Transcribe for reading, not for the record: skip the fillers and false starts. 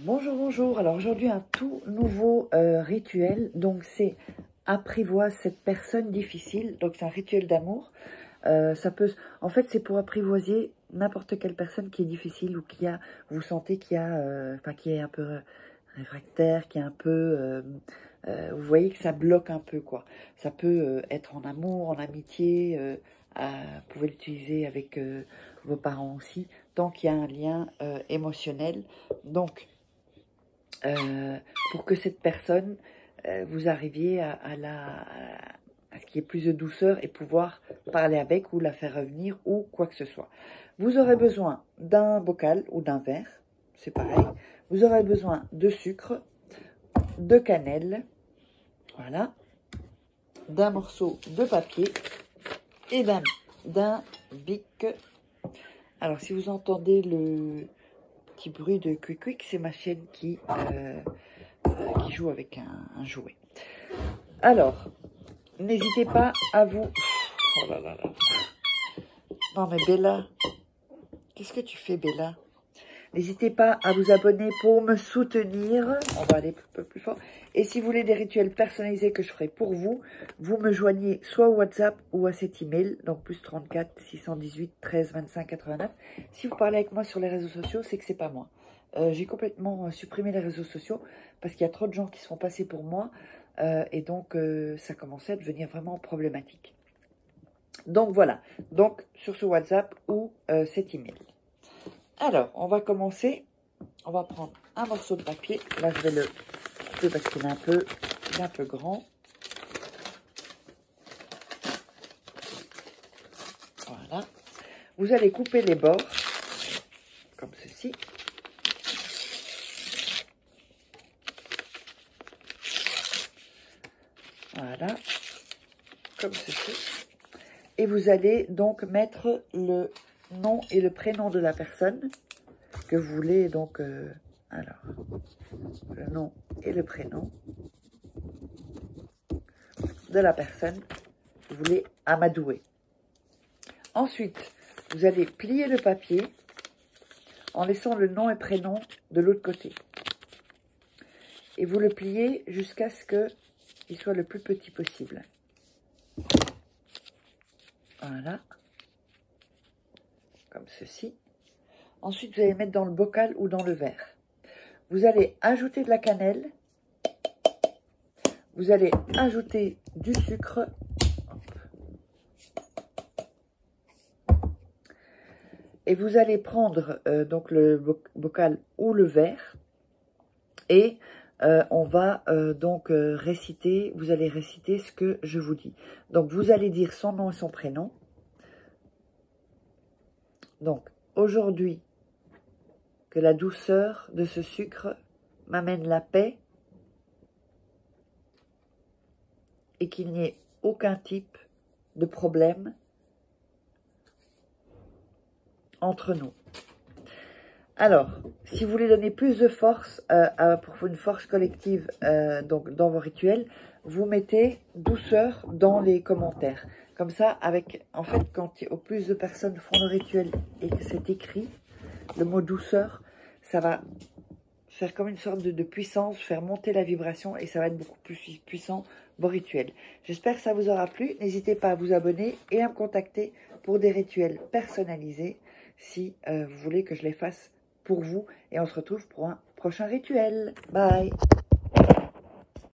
Bonjour, bonjour. Alors aujourd'hui, un tout nouveau rituel. Donc c'est apprivoise cette personne difficile. Donc c'est un rituel d'amour. Ça peut, en fait, c'est pour apprivoiser n'importe quelle personne qui est difficile ou qui a, vous sentez qui a, enfin qui est un peu réfractaire, qui est un peu, vous voyez que ça bloque un peu quoi. Ça peut être en amour, en amitié. Vous pouvez l'utiliser avec vos parents aussi, tant qu'il y a un lien émotionnel. Donc pour que cette personne, vous arriviez à ce qu'il y ait plus de douceur et pouvoir parler avec ou la faire revenir ou quoi que ce soit. Vous aurez besoin d'un bocal ou d'un verre, c'est pareil. Vous aurez besoin de sucre, de cannelle, voilà, d'un morceau de papier et d'un bic. Alors, si vous entendez le petit bruit de quick, c'est ma chienne qui joue avec un jouet. Alors, n'hésitez pas à vous... Oh là là là. Non mais Bella, qu'est-ce que tu fais Bella? N'hésitez pas à vous abonner pour me soutenir. On va aller un peu plus fort. Et si vous voulez des rituels personnalisés que je ferai pour vous, vous me joignez soit au WhatsApp ou à cet email. Donc plus 34 618 13 25 89. Si vous parlez avec moi sur les réseaux sociaux, c'est que c'est pas moi. J'ai complètement supprimé les réseaux sociaux parce qu'il y a trop de gens qui se font passer pour moi. Et donc, ça commençait à devenir vraiment problématique. Donc, voilà. Donc, sur ce WhatsApp ou cet email. Alors, on va commencer. On va prendre un morceau de papier. Là, je vais le couper parce qu'il est un peu grand. Voilà. Vous allez couper les bords, comme ceci. Voilà, comme ceci. Et vous allez donc mettre le nom et le prénom de la personne que vous voulez. Donc, alors, le nom et le prénom de la personne que vous voulez amadouer. Ensuite, vous allez plier le papier en laissant le nom et prénom de l'autre côté. Et vous le pliez jusqu'à ce qu'il soit le plus petit possible. Voilà. Comme ceci. Ensuite, vous allez mettre dans le bocal ou dans le verre. Vous allez ajouter de la cannelle. Vous allez ajouter du sucre. Et vous allez prendre donc le bocal ou le verre. Et on va donc réciter, vous allez réciter ce que je vous dis. Donc, vous allez dire son nom et son prénom. Donc, aujourd'hui, que la douceur de ce sucre m'amène la paix et qu'il n'y ait aucun type de problème entre nous. Alors, si vous voulez donner plus de force, pour une force collective donc dans vos rituels, vous mettez douceur dans les commentaires. Comme ça, en fait, quand au plus de personnes font le rituel et que c'est écrit, le mot douceur, ça va faire comme une sorte de puissance, faire monter la vibration et ça va être beaucoup plus puissant vos rituels. J'espère que ça vous aura plu. N'hésitez pas à vous abonner et à me contacter pour des rituels personnalisés si vous voulez que je les fasse pour vous. Et on se retrouve pour un prochain rituel. Bye!